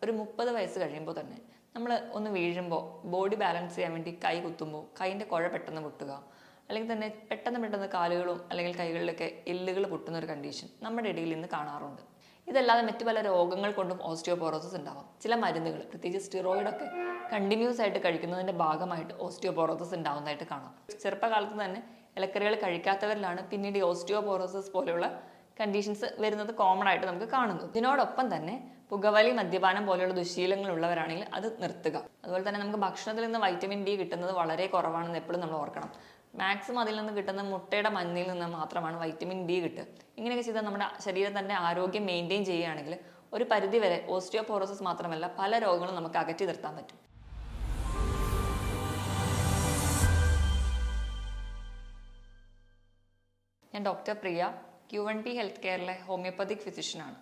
ഒരു 30 വയസ്സ് കഴിയുമ്പോൾ തന്നെ നമ്മൾ ഒന്ന് വീഴുമ്പോൾ ബോഡി ബാലൻസ് ചെയ്യാൻ വേണ്ടി കൈ കുത്തുമ്പോൾ കൈയിൻ്റെ കുഴ പെട്ടെന്ന് പൊട്ടുക, അല്ലെങ്കിൽ തന്നെ പെട്ടെന്ന് കാലുകളും അല്ലെങ്കിൽ കൈകളിലൊക്കെ എല്ലുകൾ പൊട്ടുന്ന ഒരു കണ്ടീഷൻ നമ്മുടെ ഇടയിൽ ഇന്ന് കാണാറുണ്ട്. ഇതല്ലാതെ മറ്റു പല രോഗങ്ങൾ കൊണ്ടും ഓസ്റ്റിയോപോറോസിസ് ഉണ്ടാവാം. ചില മരുന്നുകൾ, പ്രത്യേകിച്ച് സ്റ്റിറോയിഡൊക്കെ കണ്ടിന്യൂസ് ആയിട്ട് കഴിക്കുന്നതിൻ്റെ ഭാഗമായിട്ട് ഓസ്റ്റിയോപോറോസിസ് ഉണ്ടാവുന്നതായിട്ട് കാണാം. ചെറുപ്പകാലത്ത് തന്നെ ഇലക്കറികൾ കഴിക്കാത്തവരിലാണ് പിന്നീട് ഈ ഓസ്റ്റിയോപോറോസിസ് പോലെയുള്ള കണ്ടീഷൻസ് വരുന്നത് കോമൺ ആയിട്ട് നമുക്ക് കാണുന്നത്. ഇതിനോടൊപ്പം തന്നെ പുകവലി, മദ്യപാനം പോലെയുള്ള ദുശീലങ്ങൾ ഉള്ളവരാണെങ്കിൽ അത് നിർത്തുക. അതുപോലെ തന്നെ നമുക്ക് ഭക്ഷണത്തിൽ നിന്ന് വൈറ്റമിൻ ഡി കിട്ടുന്നത് വളരെ കുറവാണെന്ന് എപ്പോഴും നമ്മൾ ഓർക്കണം. മാക്സിമം അതിൽ നിന്ന് കിട്ടുന്ന മുട്ടയുടെ മഞ്ഞയിൽ നിന്ന് മാത്രമാണ് വൈറ്റമിൻ ഡി കിട്ടുക. ഇങ്ങനെയൊക്കെ ചെയ്താൽ നമ്മുടെ ശരീരത്തിൻ്റെ ആരോഗ്യം മെയിൻറ്റെയിൻ ചെയ്യുകയാണെങ്കിൽ ഒരു പരിധി വരെ ഓസ്റ്റിയോപോറോസിസ് മാത്രമല്ല പല രോഗങ്ങളും നമുക്ക് അകറ്റി നിർത്താൻ പറ്റും. ഞാൻ ഡോക്ടർ പ്രിയ, Q1T ഹെൽത്ത് കെയറിലെ ഹോമിയോപ്പതിക് ഫിസിഷ്യനാണ്.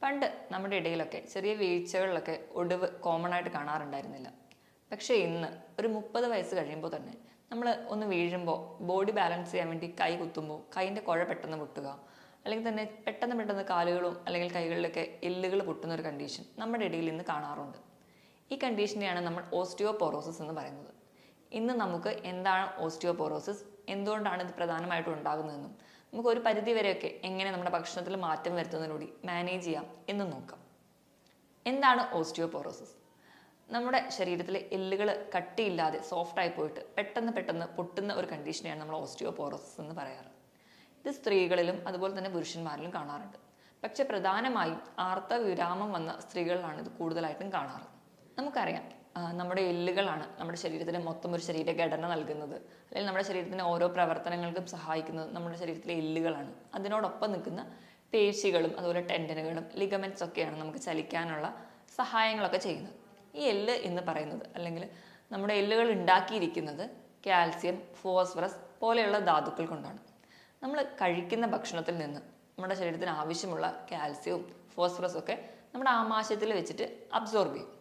പണ്ട് നമ്മുടെ ഇടയിലൊക്കെ ചെറിയ വീഴ്ചകളിലൊക്കെ ഒടിവ് കോമൺ ആയിട്ട് കാണാറുണ്ടായിരുന്നില്ല. പക്ഷേ ഇന്ന് ഒരു 30 വയസ്സ് കഴിയുമ്പോൾ തന്നെ നമ്മൾ ഒന്ന് വീഴുമ്പോൾ ബോഡി ബാലൻസ് ചെയ്യാൻ വേണ്ടി കൈ കുത്തുമ്പോൾ കൈയിൻ്റെ കുഴ പെട്ടെന്ന് പൊട്ടുക, അല്ലെങ്കിൽ തന്നെ പെട്ടെന്ന് കാലുകളും അല്ലെങ്കിൽ കൈകളിലൊക്കെ എല്ലുകൾ പൊട്ടുന്ന ഒരു കണ്ടീഷൻ നമ്മുടെ ഇടയിൽ ഇന്ന് കാണാറുണ്ട്. ഈ കണ്ടീഷനെയാണ് നമ്മൾ ഓസ്റ്റിയോപോറോസിസ് എന്ന് പറയുന്നത്. ഇന്ന് നമുക്ക് എന്താണ് ഓസ്റ്റിയോപോറോസിസ്, എന്തുകൊണ്ടാണ് ഇത് പ്രധാനമായിട്ടും ഉണ്ടാകുന്നതെന്നും നമുക്ക് ഒരു പരിധി വരെയൊക്കെ എങ്ങനെ നമ്മുടെ ഭക്ഷണത്തിൽ മാറ്റം വരുത്തുന്നതിലൂടെ മാനേജ് ചെയ്യാം എന്നും നോക്കാം. എന്താണ് ഓസ്റ്റിയോപോറോസിസ്? നമ്മുടെ ശരീരത്തിലെ എല്ലുകൾ കട്ടിയില്ലാതെ സോഫ്റ്റായി പോയിട്ട് പെട്ടെന്ന് പൊട്ടുന്ന ഒരു കണ്ടീഷനെയാണ് നമ്മൾ ഓസ്റ്റിയോപോറോസിസ് എന്ന് പറയാറ്. ഇത് സ്ത്രീകളിലും അതുപോലെ തന്നെ പുരുഷന്മാരിലും കാണാറുണ്ട്. പക്ഷെ പ്രധാനമായും ആർത്തവ വിരാമം വന്ന സ്ത്രീകളിലാണ് ഇത് കൂടുതലായിട്ടും കാണാറ്. നമുക്കറിയാം, നമ്മുടെ എല്ലുകളാണ് നമ്മുടെ ശരീരത്തിന് മൊത്തം ഒരു ശരീരഘടന നൽകുന്നത്, അല്ലെങ്കിൽ നമ്മുടെ ശരീരത്തിൻ്റെ ഓരോ പ്രവർത്തനങ്ങൾക്കും സഹായിക്കുന്നത് നമ്മുടെ ശരീരത്തിലെ എല്ലുകളാണ്. അതിനോടൊപ്പം നിൽക്കുന്ന പേശികളും അതുപോലെ ടെൻഡനുകളും ലിഗമെന്റ്സ് ഒക്കെയാണ് നമുക്ക് ചലിക്കാനുള്ള സഹായങ്ങളൊക്കെ ചെയ്യുന്നത്. ഈ എല്ല് എന്ന് പറയുന്നത്, അല്ലെങ്കിൽ നമ്മുടെ എല്ലുകൾ ഉണ്ടാക്കിയിരിക്കുന്നത് കാൽസ്യം, ഫോസ്ഫറസ് പോലെയുള്ള ധാതുക്കൾ കൊണ്ടാണ്. നമ്മൾ കഴിക്കുന്ന ഭക്ഷണത്തിൽ നിന്ന് നമ്മുടെ ശരീരത്തിന് ആവശ്യമുള്ള കാൽസ്യവും ഫോസ്ഫറസും ഒക്കെ നമ്മുടെ ആമാശയത്തിൽ വെച്ചിട്ട് അബ്സോർബ് ചെയ്യും.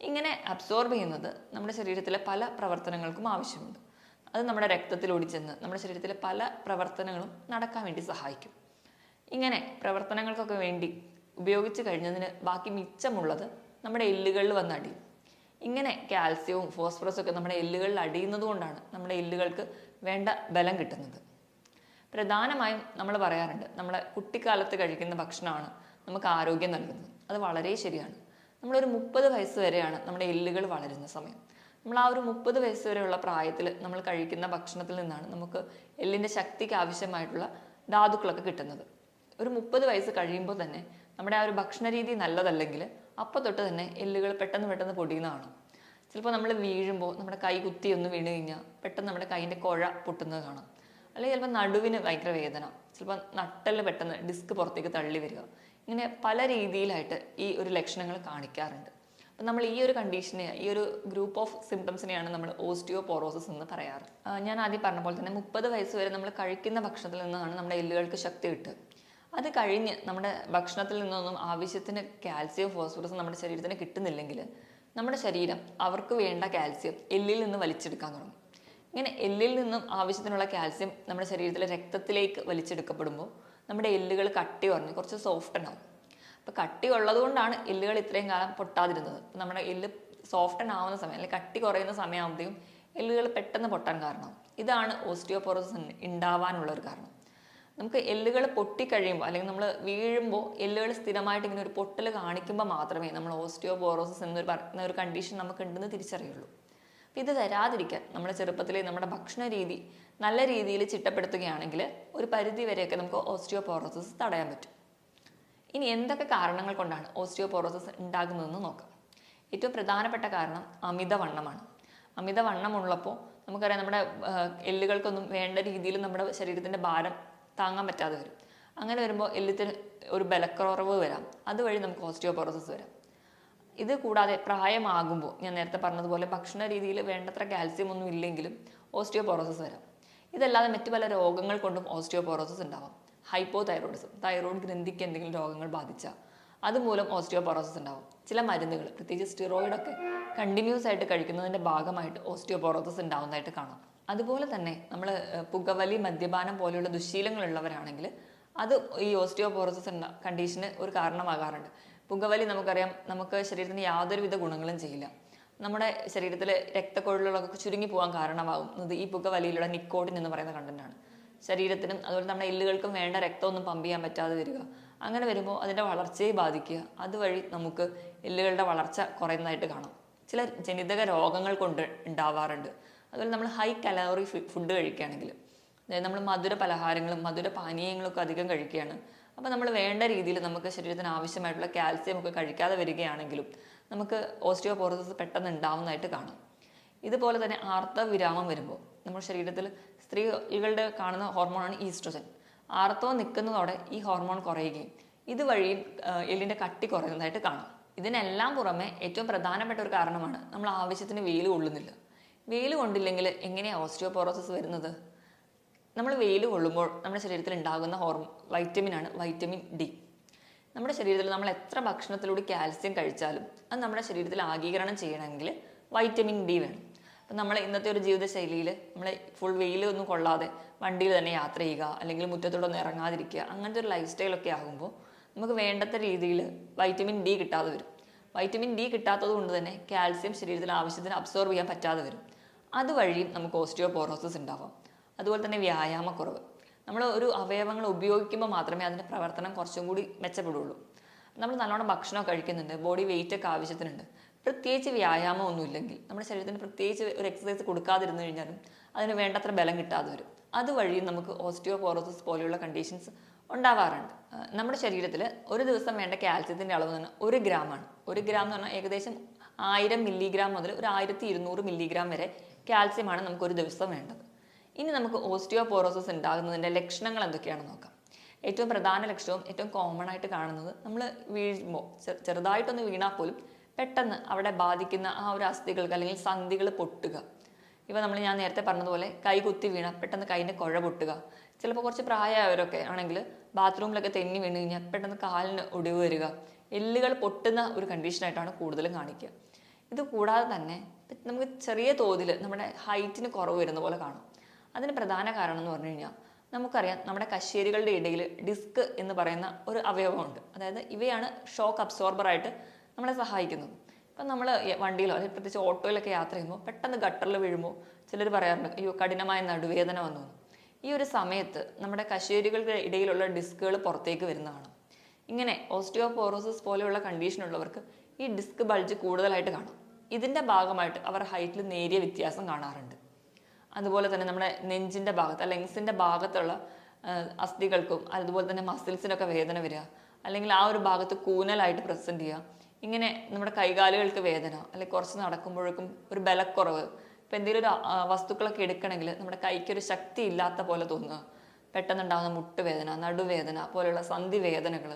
ഇങ്ങനെ അബ്സോർബ് ചെയ്യുന്നത് നമ്മുടെ ശരീരത്തിലെ പല പ്രവർത്തനങ്ങൾക്കും ആവശ്യമുണ്ട്. അത് നമ്മുടെ രക്തത്തിൽ ഓടിച്ചെന്ന് നമ്മുടെ ശരീരത്തിലെ പല പ്രവർത്തനങ്ങളും നടക്കാൻ വേണ്ടി സഹായിക്കും. ഇങ്ങനെ പ്രവർത്തനങ്ങൾക്കൊക്കെ വേണ്ടി ഉപയോഗിച്ച് കഴിഞ്ഞതിന് ബാക്കി മിച്ചമുള്ളത് നമ്മുടെ എല്ലുകളിൽ വന്ന് അടിയും. ഇങ്ങനെ കാൽസ്യവും ഫോസ്ഫറസും ഒക്കെ നമ്മുടെ എല്ലുകളിൽ അടിയുന്നത് കൊണ്ടാണ് നമ്മുടെ എല്ലുകൾക്ക് വേണ്ട ബലം കിട്ടുന്നത്. പ്രധാനമായും നമ്മൾ പറയാറുണ്ട്, നമ്മളെ കുട്ടിക്കാലത്ത് കഴിക്കുന്ന ഭക്ഷണമാണ് നമുക്ക് ആരോഗ്യം നൽകുന്നത്. അത് വളരെ ശരിയാണ്. നമ്മളൊരു 30 വയസ്സ് വരെയാണ് നമ്മുടെ എല്ലുകൾ വളരുന്ന സമയം. നമ്മൾ ആ ഒരു 30 വയസ്സ് വരെയുള്ള പ്രായത്തിൽ നമ്മൾ കഴിക്കുന്ന ഭക്ഷണത്തിൽ നിന്നാണ് നമുക്ക് എല്ലിൻ്റെ ശക്തിക്ക് ആവശ്യമായിട്ടുള്ള ധാതുക്കളൊക്കെ കിട്ടുന്നത്. ഒരു 30 വയസ്സ് കഴിയുമ്പോൾ തന്നെ നമ്മുടെ ആ ഒരു ഭക്ഷണ രീതി നല്ലതല്ലെങ്കിൽ അപ്പോൾ തൊട്ട് തന്നെ എല്ലുകൾ പെട്ടെന്ന് പൊടിയുന്നതാണ്. ചിലപ്പോൾ നമ്മൾ വീഴുമ്പോൾ നമ്മുടെ കൈ കുത്തി ഒന്ന് വീണ് കഴിഞ്ഞാൽ പെട്ടെന്ന് നമ്മുടെ കൈയിൻ്റെ കുഴ പൊട്ടുന്നത് കാണാം. അല്ലെങ്കിൽ ചിലപ്പോൾ നടുവിന് ഭയങ്കര വേദന, ചിലപ്പോൾ നട്ടല് പെട്ടെന്ന് ഡിസ്ക് പുറത്തേക്ക് തള്ളി വരിക. ഇങ്ങനെ പല രീതിയിലായിട്ട് ഈ ഒരു ലക്ഷണങ്ങൾ കാണിക്കാറുണ്ട്. അപ്പം നമ്മൾ ഈ ഒരു കണ്ടീഷനെ, ഈ ഒരു ഗ്രൂപ്പ് ഓഫ് സിംറ്റംസിനെയാണ് നമ്മൾ ഓസ്റ്റിയോപോറോസിസ് എന്ന് പറയാറ്. ഞാൻ ആദ്യം പറഞ്ഞ പോലെ തന്നെ 30 വയസ്സ് വരെ നമ്മൾ കഴിക്കുന്ന ഭക്ഷണത്തിൽ നിന്നാണ് നമ്മുടെ എല്ലുകൾക്ക് ശക്തി കിട്ടുക. അത് കഴിഞ്ഞ് നമ്മുടെ ഭക്ഷണത്തിൽ നിന്നൊന്നും ആവശ്യത്തിന് കാൽസ്യം, ഫോസ്ഫറസും നമ്മുടെ ശരീരത്തിന് കിട്ടുന്നില്ലെങ്കിൽ നമ്മുടെ ശരീരം അവർക്ക് വേണ്ട കാൽസ്യം എല്ലിൽ നിന്ന് വലിച്ചെടുക്കാൻ തുടങ്ങും. ഇങ്ങനെ എല്ലിൽ നിന്നും ആവശ്യത്തിനുള്ള കാൽസ്യം നമ്മുടെ ശരീരത്തിലെ രക്തത്തിലേക്ക് വലിച്ചെടുക്കപ്പെടുമ്പോൾ നമ്മുടെ എല്ലുകൾ കട്ടി കുറഞ്ഞ് കുറച്ച് സോഫ്റ്റൻ ആവും. അപ്പോൾ കട്ടി ഉള്ളതുകൊണ്ടാണ് എല്ലുകൾ ഇത്രയും കാലം പൊട്ടാതിരുന്നത്. നമ്മുടെ എല്ല് സോഫ്റ്റൻ ആവുന്ന സമയം, അല്ലെങ്കിൽ കട്ടി കുറയുന്ന സമയമാകുമ്പോഴത്തേക്കും എല്ലുകൾ പെട്ടെന്ന് പൊട്ടാൻ കാരണം. ഇതാണ് ഓസ്റ്റിയോപോറോസിസ് ഉണ്ടാവാനുള്ള ഒരു കാരണം. നമുക്ക് എല്ലുകൾ പൊട്ടിക്കഴിയുമ്പോൾ, അല്ലെങ്കിൽ നമ്മൾ വീഴുമ്പോൾ എല്ലുകൾ സ്ഥിരമായിട്ട് ഇങ്ങനെ ഒരു പൊട്ടൽ കാണിക്കുമ്പോൾ മാത്രമേ നമ്മൾ ഓസ്റ്റിയോപോറോസിസ് എന്നൊരു പറയുന്ന ഒരു കണ്ടീഷൻ നമുക്ക് ഉണ്ടെന്ന് തിരിച്ചറിയുള്ളൂ. അപ്പം ഇത് വരാതിരിക്കാൻ നമ്മുടെ ചെറുപ്പത്തിലെ നമ്മുടെ ഭക്ഷണ രീതി നല്ല രീതിയിൽ ചിട്ടപ്പെടുത്തുകയാണെങ്കിൽ ഒരു പരിധി വരെയൊക്കെ നമുക്ക് ഓസ്റ്റിയോപോറോസിസ് തടയാൻ പറ്റും. ഇനി എന്തൊക്കെ കാരണങ്ങൾ കൊണ്ടാണ് ഓസ്റ്റിയോപോറോസിസ് ഉണ്ടാകുന്നതെന്ന് നോക്കാം. ഏറ്റവും പ്രധാനപ്പെട്ട കാരണം അമിതവണ്ണമാണ്. അമിതവണ്ണമുള്ളപ്പോൾ നമുക്കറിയാം, നമ്മുടെ എല്ലുകൾക്കൊന്നും വേണ്ട രീതിയിൽ നമ്മുടെ ശരീരത്തിൻ്റെ ഭാരം താങ്ങാൻ പറ്റാതെ വരും. അങ്ങനെ വരുമ്പോൾ എല്ലിന് ഒരു ബലക്കുറവ് വരാം. അതുവഴി നമുക്ക് ഓസ്റ്റിയോപോറോസിസ് വരാം. ഇത് കൂടാതെ പ്രായമാകുമ്പോൾ ഞാൻ നേരത്തെ പറഞ്ഞതുപോലെ ഭക്ഷണ രീതിയിൽ വേണ്ടത്ര കാൽസ്യം ഒന്നും ഇല്ലെങ്കിലും ഓസ്റ്റിയോപോറോസിസ് വരാം. ഇതല്ലാതെ മറ്റു പല രോഗങ്ങൾ കൊണ്ടും ഓസ്റ്റിയോപോറോസിസ് ഉണ്ടാവാം. ഹൈപ്പോതൈറോയിഡിസം, തൈറോയ്ഡ് ഗ്രന്ഥിക്ക് എന്തെങ്കിലും രോഗങ്ങൾ ബാധിച്ചാൽ അതുമൂലം ഓസ്റ്റിയോപോറോസിസ് ഉണ്ടാവും. ചില മരുന്നുകൾ, പ്രത്യേകിച്ച് സ്റ്റിറോയിഡൊക്കെ കണ്ടിന്യൂസ് ആയിട്ട് കഴിക്കുന്നതിൻ്റെ ഭാഗമായിട്ട് ഓസ്റ്റിയോപോറോസിസ് ഉണ്ടാവുന്നതായിട്ട് കാണാം. അതുപോലെ തന്നെ നമ്മൾ പുകവലി, മദ്യപാനം പോലെയുള്ള ദുശീലങ്ങളുള്ളവരാണെങ്കിൽ അത് ഈ ഓസ്റ്റിയോപോറോസിസ് കണ്ടീഷന് ഒരു കാരണമാകാറുണ്ട്. പുകവലി നമുക്കറിയാം നമുക്ക് ശരീരത്തിന് യാതൊരുവിധ ഗുണങ്ങളും ചെയ്യില്ല. നമ്മുടെ ശരീരത്തിലെ രക്തക്കൊഴലുകളൊക്കെ ചുരുങ്ങി പോകാൻ കാരണമാകുന്നത് ഈ പുകവലിയിലുള്ള നിക്കോട്ടിൻ എന്ന് പറയുന്ന കണ്ടന്റാണ്. ശരീരത്തിനും അതുപോലെ നമ്മുടെ എല്ലുകൾക്കും വേണ്ട രക്തമൊന്നും പമ്പ് ചെയ്യാൻ പറ്റാതെ വരിക. അങ്ങനെ വരുമ്പോൾ അതിൻ്റെ വളർച്ചയെ ബാധിക്കുക. അതുവഴി നമുക്ക് എല്ലുകളുടെ വളർച്ച കുറയുന്നതായിട്ട് കാണാം. ചില ജനിതക രോഗങ്ങൾ കൊണ്ട് ഉണ്ടാവാറുണ്ട്. അതുപോലെ നമ്മൾ ഹൈ കലോറി ഫുഡ് കഴിക്കുകയാണെങ്കിൽ, അതായത് നമ്മൾ മധുര പലഹാരങ്ങളും മധുര പാനീയങ്ങളൊക്കെ അധികം കഴിക്കുകയാണ്. അപ്പോൾ നമ്മൾ വേണ്ട രീതിയിൽ നമുക്ക് ശരീരത്തിന് ആവശ്യമായിട്ടുള്ള കാൽസ്യം ഒക്കെ കഴിക്കാതെ വരികയാണെങ്കിലും നമുക്ക് ഓസ്റ്റിയോപോറോസിസ് പെട്ടെന്ന് ഉണ്ടാവുന്നതായിട്ട് കാണാം. ഇതുപോലെ തന്നെ ആർത്തവവിരാമം വരുമ്പോൾ നമ്മുടെ ശരീരത്തിൽ സ്ത്രീകളുടെ കാണുന്ന ഹോർമോണാണ് ഈസ്ട്രോജൻ. ആർത്തവം നിൽക്കുന്നതോടെ ഈ ഹോർമോൺ കുറയുകയും ഇതുവഴിയും എല്ലിൻ്റെ കട്ടി കുറയുന്നതായിട്ട് കാണാം. ഇതിനെല്ലാം പുറമെ ഏറ്റവും പ്രധാനപ്പെട്ട ഒരു കാരണമാണ് നമ്മൾ ആവശ്യത്തിന് വെയിൽ കൊള്ളുന്നില്ല. വെയിൽ കൊണ്ടില്ലെങ്കിൽ എങ്ങനെയാണ് ഓസ്റ്റിയോപോറോസിസ് വരുന്നത്? നമ്മൾ വെയിൽ കൊള്ളുമ്പോൾ നമ്മുടെ ശരീരത്തിൽ ഉണ്ടാകുന്ന വൈറ്റമിനാണ് വൈറ്റമിൻ ഡി. നമ്മുടെ ശരീരത്തിൽ നമ്മൾ എത്ര ഭക്ഷണത്തിലൂടെ കാൽസ്യം കഴിച്ചാലും അത് നമ്മുടെ ശരീരത്തിൽ ആഗീകരണം ചെയ്യണമെങ്കിൽ വൈറ്റമിൻ ഡി വേണം. അപ്പം നമ്മൾ ഇന്നത്തെ ഒരു ജീവിതശൈലിയിൽ നമ്മൾ ഫുൾ വെയിലൊന്നും കൊള്ളാതെ വണ്ടിയിൽ തന്നെ യാത്ര ചെയ്യുക, അല്ലെങ്കിൽ മുറ്റത്തോടെ ഒന്നും ഇറങ്ങാതിരിക്കുക, അങ്ങനത്തെ ഒരു ലൈഫ് സ്റ്റൈലൊക്കെ ആകുമ്പോൾ നമുക്ക് വേണ്ടത്ര രീതിയിൽ വൈറ്റമിൻ ഡി കിട്ടാതെ വരും. വൈറ്റമിൻ ഡി കിട്ടാത്തത് കൊണ്ട് തന്നെ കാൽസ്യം ശരീരത്തിൽ ആവശ്യത്തിന് അബ്സോർബ് ചെയ്യാൻ പറ്റാതെ വരും. അതുവഴിയും നമുക്ക് ഓസ്റ്റിയോപോറോസിസ് ഉണ്ടാവാം. അതുപോലെ തന്നെ വ്യായാമക്കുറവ്. നമ്മൾ ഒരു അവയവങ്ങൾ ഉപയോഗിക്കുമ്പോൾ മാത്രമേ അതിൻ്റെ പ്രവർത്തനം കുറച്ചും കൂടി മെച്ചപ്പെടുള്ളൂ. നമ്മൾ നല്ലോണം ഭക്ഷണമൊക്കെ കഴിക്കുന്നുണ്ട്, ബോഡി വെയിറ്റ് ഒക്കെ ആവശ്യത്തിനുണ്ട്, പ്രത്യേകിച്ച് വ്യായാമം ഒന്നും ഇല്ലെങ്കിൽ നമ്മുടെ ശരീരത്തിന് പ്രത്യേകിച്ച് ഒരു എക്സസൈസ് കൊടുക്കാതിരുന്നു കഴിഞ്ഞാലും അതിന് വേണ്ടത്ര ബലം കിട്ടാതെ വരും. അതുവഴിയും നമുക്ക് ഓസ്റ്റിയോപോറോസിസ് പോലെയുള്ള കണ്ടീഷൻസ് ഉണ്ടാവാറുണ്ട്. നമ്മുടെ ശരീരത്തിൽ ഒരു ദിവസം വേണ്ട കാൽസ്യത്തിൻ്റെ അളവ് എന്ന് പറഞ്ഞാൽ 1 ഗ്രാമാണ്. 1 ഗ്രാം എന്ന് പറഞ്ഞാൽ ഏകദേശം 1000 മില്ലിഗ്രാം മുതൽ ഒരു 1200 മില്ലിഗ്രാം വരെ കാൽസ്യമാണ് നമുക്ക് ഒരു ദിവസം വേണ്ടത്. ഇനി നമുക്ക് ഓസ്റ്റിയോപോറോസിസ് ഉണ്ടാകുന്നതിൻ്റെ ലക്ഷണങ്ങൾ എന്തൊക്കെയാണെന്ന് നോക്കാം. ഏറ്റവും പ്രധാന ലക്ഷണവും ഏറ്റവും കോമൺ ആയിട്ട് കാണുന്നത്, നമ്മൾ വീഴുമ്പോൾ ചെറുതായിട്ടൊന്ന് വീണാൽ പോലും പെട്ടെന്ന് അവിടെ ബാധിക്കുന്ന ആ ഒരു അസ്ഥികൾക്ക് അല്ലെങ്കിൽ സന്ധികൾ പൊട്ടുക. ഇവ ഞാൻ നേരത്തെ പറഞ്ഞതുപോലെ കൈ കുത്തി വീണാൽ പെട്ടെന്ന് കൈയിൻ്റെ കുഴ പൊട്ടുക. ചിലപ്പോൾ കുറച്ച് പ്രായമായവരൊക്കെ ആണെങ്കിൽ ബാത്റൂമിലൊക്കെ തെന്നി വീണ് കഴിഞ്ഞാൽ പെട്ടെന്ന് കാലിന് ഒടിവ് വരിക. എല്ലുകൾ പൊട്ടുന്ന ഒരു കണ്ടീഷനായിട്ടാണ് കൂടുതലും കാണിക്കുക. ഇത് കൂടാതെ തന്നെ നമുക്ക് ചെറിയ തോതിൽ നമ്മുടെ ഹൈറ്റിന് കുറവ് വരുന്ന പോലെ കാണും. അതിന് പ്രധാന കാരണം എന്ന് പറഞ്ഞു കഴിഞ്ഞാൽ നമുക്കറിയാം, നമ്മുടെ കശേരുകളുടെ ഇടയിൽ ഡിസ്ക് എന്ന് പറയുന്ന ഒരു അവയവമുണ്ട്. അതായത് ഇവയാണ് ഷോക്ക് അബ്സോർബറായിട്ട് നമ്മളെ സഹായിക്കുന്നത്. ഇപ്പം നമ്മൾ വണ്ടിയിലോ അല്ലെങ്കിൽ പ്രത്യേകിച്ച് ഓട്ടോയിലൊക്കെ യാത്ര ചെയ്യുമ്പോൾ പെട്ടെന്ന് ഗട്ടറിൽ വീഴുമ്പോൾ ചിലർ പറയാറുണ്ട്, അയ്യോ കഠിനമായ നടുവേദന വന്നു. ഈ ഒരു സമയത്ത് നമ്മുടെ കശേരുകളുടെ ഇടയിലുള്ള ഡിസ്കുകൾ പുറത്തേക്ക് വരുന്നതാണ്. ഇങ്ങനെ ഓസ്റ്റിയോപോറോസിസ് പോലെയുള്ള കണ്ടീഷനുള്ളവർക്ക് ഈ ഡിസ്ക് ബൾജ് കൂടുതലായിട്ട് കാണാം. ഇതിൻ്റെ ഭാഗമായിട്ട് അവർ ഹൈറ്റിൽ നേരിയ വ്യത്യാസം കാണാറുണ്ട്. അതുപോലെ തന്നെ നമ്മുടെ നെഞ്ചിൻ്റെ ഭാഗത്ത് ലെങ്സിൻ്റെ ഭാഗത്തുള്ള അസ്ഥികൾക്കും അതുപോലെ തന്നെ മസിൽസിനൊക്കെ വേദന വരിക, അല്ലെങ്കിൽ ആ ഒരു ഭാഗത്ത് കൂനലായിട്ട് പ്രസൻറ്റ് ചെയ്യുക. ഇങ്ങനെ നമ്മുടെ കൈകാലുകൾക്ക് വേദന, അല്ലെങ്കിൽ കുറച്ച് നടക്കുമ്പോഴേക്കും ഒരു ബലക്കുറവ്, ഇപ്പം എന്തെങ്കിലും ഒരു വസ്തുക്കളൊക്കെ എടുക്കണമെങ്കിൽ നമ്മുടെ കൈക്കൊരു ശക്തി ഇല്ലാത്ത പോലെ തോന്നുക, പെട്ടെന്നുണ്ടാകുന്ന മുട്ടുവേദന, നടുവേദന പോലെയുള്ള സന്ധി വേദനകൾ,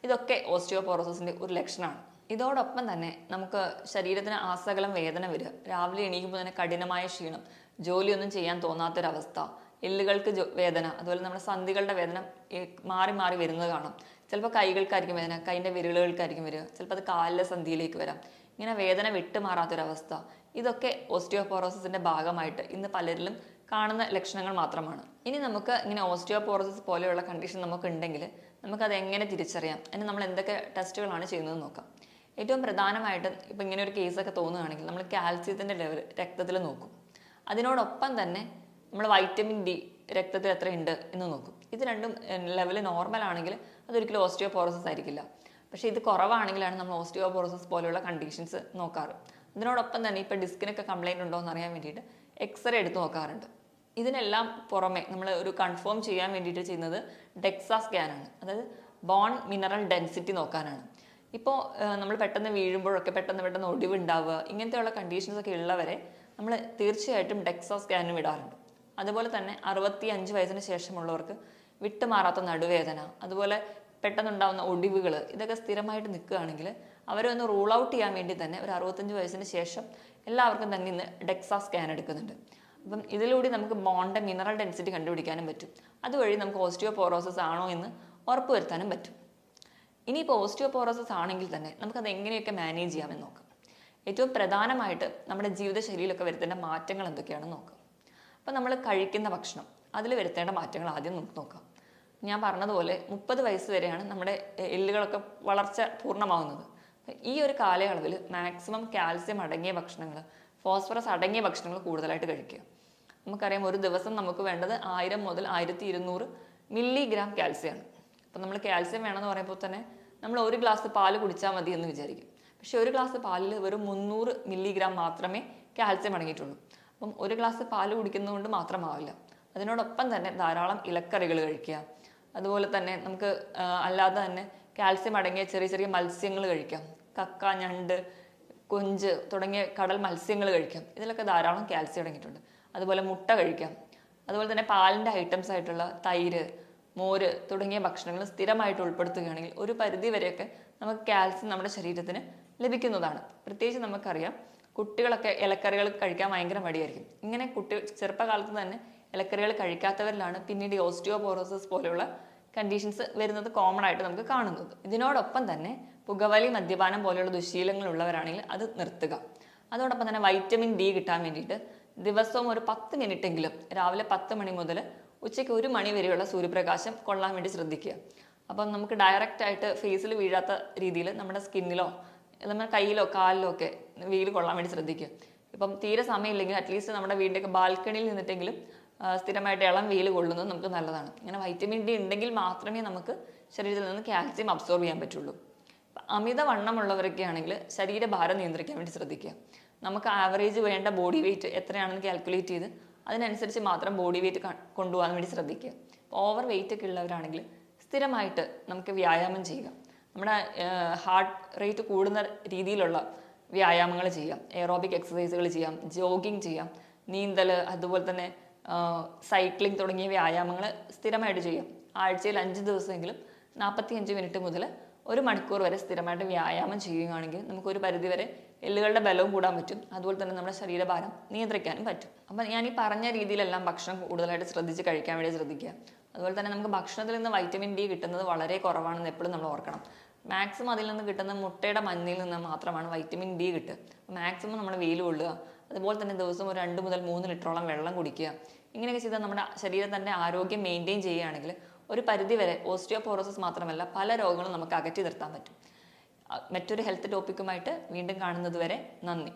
ഇതൊക്കെ ഓസ്റ്റിയോപോറോസിസിൻ്റെ ഒരു ലക്ഷണമാണ്. ഇതോടൊപ്പം തന്നെ നമുക്ക് ശരീരത്തിന് ആസകലം വേദന വരിക, രാവിലെ എണീക്കുമ്പോൾ തന്നെ കഠിനമായ ക്ഷീണം, ജോലിയൊന്നും ചെയ്യാൻ തോന്നാത്തൊരവസ്ഥ, എല്ലുകൾക്ക് വേദന, അതുപോലെ നമ്മുടെ സന്ധികളുടെ വേദന മാറി മാറി വരുന്നത് കാണാം. ചിലപ്പോൾ കൈകൾക്കായിരിക്കും വേദന, കൈൻ്റെ വിരലുകൾക്കായിരിക്കും വരിക, ചിലപ്പോൾ അത് കാലിലെ സന്ധിയിലേക്ക് വരാം. ഇങ്ങനെ വേദന വിട്ടുമാറാത്തൊരവസ്ഥ, ഇതൊക്കെ ഓസ്റ്റിയോപോറോസിസിൻ്റെ ഭാഗമായിട്ട് ഇന്ന് പലരിലും കാണുന്ന ലക്ഷണങ്ങൾ മാത്രമാണ്. ഇനി നമുക്ക് ഇങ്ങനെ ഓസ്റ്റിയോപോറോസിസ് പോലെയുള്ള കണ്ടീഷൻ നമുക്ക് ഉണ്ടെങ്കിൽ നമുക്കത് എങ്ങനെ തിരിച്ചറിയാം, അതിന് നമ്മൾ എന്തൊക്കെ ടെസ്റ്റുകളാണ് ചെയ്യുന്നത് നോക്കാം. ഏറ്റവും പ്രധാനമായിട്ട് ഇപ്പം ഇങ്ങനെ ഒരു കേസൊക്കെ തോന്നുകയാണെങ്കിൽ നമ്മൾ കാൽസ്യത്തിൻ്റെ ലെവൽ രക്തത്തിൽ നോക്കും. അതിനോടൊപ്പം തന്നെ നമ്മൾ വൈറ്റമിൻ ഡി രക്തത്തിൽ എത്രയുണ്ട് എന്ന് നോക്കും. ഇത് രണ്ടും ലെവൽ നോർമൽ ആണെങ്കിൽ അതൊരിക്കലും ഓസ്റ്റിയോപോറോസിസ് ആയിരിക്കില്ല. പക്ഷേ ഇത് കുറവാണെങ്കിലാണ് നമ്മൾ ഓസ്റ്റിയോപോറോസിസ് പോലെയുള്ള കണ്ടീഷൻസ് നോക്കാറ്. ഇതിനോടൊപ്പം തന്നെ ഇപ്പോൾ ഡിസ്കിനൊക്കെ കംപ്ലൈൻറ്റ് ഉണ്ടോ എന്ന് അറിയാൻ വേണ്ടിയിട്ട് എക്സ്റേ എടുത്ത് നോക്കാറുണ്ട്. ഇതിനെല്ലാം പുറമെ നമ്മൾ ഒരു കൺഫേം ചെയ്യാൻ വേണ്ടിയിട്ട് ചെയ്യുന്നത് ഡെക്സാ സ്കാനാണ്. അതായത് ബോൺ മിനറൽ ഡെൻസിറ്റി നോക്കാനാണ്. ഇപ്പോൾ നമ്മൾ പെട്ടെന്ന് വീഴുമ്പോഴൊക്കെ പെട്ടെന്ന് ഒടിവുണ്ടാവുക, ഇങ്ങനത്തെയുള്ള കണ്ടീഷൻസ് ഒക്കെ ഉള്ളവരെ നമ്മൾ തീർച്ചയായിട്ടും ഡെക്സാ സ്കാനിന് വിടാറുണ്ട്. അതുപോലെ തന്നെ 65 വയസ്സിന് ശേഷമുള്ളവർക്ക് വിട്ടുമാറാത്ത നടുവേദന, അതുപോലെ പെട്ടെന്നുണ്ടാകുന്ന ഒടിവുകൾ, ഇതൊക്കെ സ്ഥിരമായിട്ട് നിൽക്കുകയാണെങ്കിൽ അവരെ ഒന്ന് റൂൾ ഔട്ട് ചെയ്യാൻ വേണ്ടി തന്നെ ഒരു 65 വയസ്സിന് ശേഷം എല്ലാവർക്കും തന്നെ ഇന്ന് ഡെക്സാ സ്കാൻ എടുക്കുന്നുണ്ട്. അപ്പം ഇതിലൂടെ നമുക്ക് ബോണിൻ്റെ മിനറൽ ഡെൻസിറ്റി കണ്ടുപിടിക്കാനും പറ്റും. അതുവഴി നമുക്ക് ഓസ്റ്റിയോപോറോസിസ് ആണോ എന്ന് ഉറപ്പുവരുത്താനും പറ്റും. ഇനിയിപ്പോൾ ഓസ്റ്റിയോപോറോസിസ് ആണെങ്കിൽ തന്നെ നമുക്കത് എങ്ങനെയൊക്കെ മാനേജ് ചെയ്യാമെന്ന് നോക്കാം. ഏറ്റവും പ്രധാനമായിട്ട് നമ്മുടെ ജീവിതശൈലിയിലൊക്കെ വരുത്തേണ്ട മാറ്റങ്ങൾ എന്തൊക്കെയാണെന്ന് നോക്കാം. അപ്പോൾ നമ്മൾ കഴിക്കുന്ന ഭക്ഷണം, അതിൽ വരുത്തേണ്ട മാറ്റങ്ങൾ ആദ്യം നമുക്ക് നോക്കാം. ഞാൻ പറഞ്ഞതുപോലെ 30 വയസ്സ് വരെയാണ് നമ്മുടെ എല്ലുകളൊക്കെ വളർച്ച പൂർണ്ണമാകുന്നത്. ഈ ഒരു കാലയളവിൽ മാക്സിമം കാൽസ്യം അടങ്ങിയ ഭക്ഷണങ്ങൾ, ഫോസ്ഫറസ് അടങ്ങിയ ഭക്ഷണങ്ങൾ കൂടുതലായിട്ട് കഴിക്കുക. നമുക്കറിയാം ഒരു ദിവസം നമുക്ക് വേണ്ടത് 1000 മുതൽ 1200 മില്ലിഗ്രാം കാൽസ്യമാണ്. അപ്പം നമ്മൾ കാൽസ്യം വേണമെന്ന് പറയുമ്പോൾ തന്നെ നമ്മൾ ഒരു ഗ്ലാസ് പാല് കുടിച്ചാൽ മതി എന്ന് വിചാരിക്കും. പക്ഷെ ഒരു ഗ്ലാസ് പാലിൽ വെറും 300 മില്ലിഗ്രാം മാത്രമേ കാൽസ്യം അടങ്ങിയിട്ടുള്ളൂ. അപ്പം ഒരു ഗ്ലാസ് പാല് കുടിക്കുന്നതുകൊണ്ട് മാത്രമാവില്ല. അതിനോടൊപ്പം തന്നെ ധാരാളം ഇലക്കറികൾ കഴിക്കുക. അതുപോലെ തന്നെ നമുക്ക് അല്ലാതെ തന്നെ കാൽസ്യം അടങ്ങിയ ചെറിയ ചെറിയ മത്സ്യങ്ങൾ കഴിക്കാം. കക്ക, ഞണ്ട്, കൊഞ്ച് തുടങ്ങിയ കടൽ മത്സ്യങ്ങൾ കഴിക്കാം. ഇതിലൊക്കെ ധാരാളം കാൽസ്യം അടങ്ങിയിട്ടുണ്ട്. അതുപോലെ മുട്ട കഴിക്കാം. അതുപോലെ തന്നെ പാലിൻ്റെ ഐറ്റംസ് ആയിട്ടുള്ള തൈര്, മോര് തുടങ്ങിയ ഭക്ഷണങ്ങൾ സ്ഥിരമായിട്ട് ഉൾപ്പെടുത്തുകയാണെങ്കിൽ ഒരു പരിധി വരെയൊക്കെ നമുക്ക് കാൽസ്യം നമ്മുടെ ശരീരത്തിന് ലഭിക്കുന്നതാണ്. പ്രത്യേകിച്ച് നമുക്കറിയാം കുട്ടികളൊക്കെ ഇലക്കറികൾ കഴിക്കാൻ ഭയങ്കര മടിയായിരിക്കും. ഇങ്ങനെ ചെറുപ്പകാലത്ത് തന്നെ ഇലക്കറികൾ കഴിക്കാത്തവരിലാണ് പിന്നീട് ഓസ്റ്റിയോപോറോസിസ് പോലെയുള്ള കണ്ടീഷൻസ് വരുന്നത് കോമൺ ആയിട്ട് നമുക്ക് കാണുന്നത്. ഇതിനോടൊപ്പം തന്നെ പുകവലി, മദ്യപാനം പോലെയുള്ള ദുശീലങ്ങൾ ഉള്ളവരാണെങ്കിൽ അത് നിർത്തുക. അതോടൊപ്പം തന്നെ വൈറ്റമിൻ ഡി കിട്ടാൻ വേണ്ടിയിട്ട് ദിവസവും ഒരു 10 മിനിറ്റെങ്കിലും രാവിലെ 10 മണി മുതൽ ഉച്ചയ്ക്ക് 1 മണി വരെയുള്ള സൂര്യപ്രകാശം കൊള്ളാൻ വേണ്ടി ശ്രദ്ധിക്കുക. അപ്പം നമുക്ക് ഡയറക്റ്റ് ആയിട്ട് ഫേസിൽ വീഴാത്ത രീതിയിൽ നമ്മുടെ സ്കിന്നിലോ നമ്മുടെ കയ്യിലോ കാലിലോ ഒക്കെ വെയിൽ കൊള്ളാൻ വേണ്ടി ശ്രദ്ധിക്കുക. ഇപ്പം തീരെ സമയമില്ലെങ്കിൽ അറ്റ്ലീസ്റ്റ് നമ്മുടെ വീടിൻ്റെയൊക്കെ ബാൽക്കണിയിൽ നിന്നിട്ടെങ്കിലും സ്ഥിരമായിട്ട് ഇളം വെയിൽ കൊള്ളുന്നത് നമുക്ക് നല്ലതാണ്. ഇങ്ങനെ വൈറ്റമിൻ ഡി ഉണ്ടെങ്കിൽ മാത്രമേ നമുക്ക് ശരീരത്തിൽ നിന്ന് കാൽസ്യം അബ്സോർബ് ചെയ്യാൻ പറ്റുള്ളൂ. അമിതവണ്ണമുള്ളവരൊക്കെ ആണെങ്കിൽ ശരീരഭാരം നിയന്ത്രിക്കാൻ വേണ്ടി ശ്രദ്ധിക്കുക. നമുക്ക് ആവറേജ് വേണ്ട ബോഡി വെയിറ്റ് എത്രയാണെന്ന് കാൽക്കുലേറ്റ് ചെയ്ത് അതിനനുസരിച്ച് മാത്രം ബോഡി വെയിറ്റ് കൊണ്ടുപോകാൻ വേണ്ടി ശ്രദ്ധിക്കുക. ഓവർ വെയിറ്റ് ഒക്കെ ഉള്ളവരാണെങ്കിൽ സ്ഥിരമായിട്ട് നമുക്ക് വ്യായാമം ചെയ്യുക. നമ്മുടെ ഹാർട്ട് റേറ്റ് കൂടുന്ന രീതിയിലുള്ള വ്യായാമങ്ങൾ ചെയ്യാം. എയറോബിക് എക്സസൈസുകൾ ചെയ്യാം, ജോഗിങ് ചെയ്യാം, നീന്തൽ, അതുപോലെ തന്നെ സൈക്ലിംഗ് തുടങ്ങിയ വ്യായാമങ്ങൾ സ്ഥിരമായിട്ട് ചെയ്യാം. ആഴ്ചയിൽ 5 ദിവസമെങ്കിലും 45 മിനിറ്റ് മുതൽ 1 മണിക്കൂർ വരെ സ്ഥിരമായിട്ട് വ്യായാമം ചെയ്യുകയാണെങ്കിൽ നമുക്കൊരു പരിധിവരെ എല്ലുകളുടെ ബലവും കൂടാൻ പറ്റും. അതുപോലെ തന്നെ നമ്മുടെ ശരീരഭാരം നിയന്ത്രിക്കാനും പറ്റും. അപ്പം ഞാൻ ഈ പറഞ്ഞ രീതിയിലെല്ലാം ഭക്ഷണം കൂടുതലായിട്ട് ശ്രദ്ധിച്ച് കഴിക്കാൻ വേണ്ടി ശ്രദ്ധിക്കുക. അതുപോലെ തന്നെ നമുക്ക് ഭക്ഷണത്തിൽ നിന്ന് വൈറ്റമിൻ ഡി കിട്ടുന്നത് വളരെ കുറവാണെന്ന് എപ്പോഴും നമ്മൾ ഓർക്കണം. മാക്സിമം അതിൽ നിന്ന് കിട്ടുന്ന മുട്ടയുടെ മഞ്ഞയിൽ നിന്ന് മാത്രമാണ് വൈറ്റമിൻ ഡി കിട്ടുക. മാക്സിമം നമ്മൾ വെയിൽ കൊള്ളുക. അതുപോലെ തന്നെ ദിവസം ഒരു 2 മുതൽ 3 ലിറ്ററോളം വെള്ളം കുടിക്കുക. ഇങ്ങനെയൊക്കെ ചെയ്താൽ നമ്മുടെ ശരീരത്തിൻ്റെ ആരോഗ്യം മെയിൻറ്റെയിൻ ചെയ്യുകയാണെങ്കിൽ ഒരു പരിധിവരെ ഓസ്റ്റിയോപോറോസിസ് മാത്രമല്ല പല രോഗങ്ങളും നമുക്ക് അകറ്റി നിർത്താൻ പറ്റും. മറ്റൊരു ഹെൽത്ത് ടോപ്പിക്കുമായിട്ട് വീണ്ടും കാണുന്നത് വരെ നന്ദി.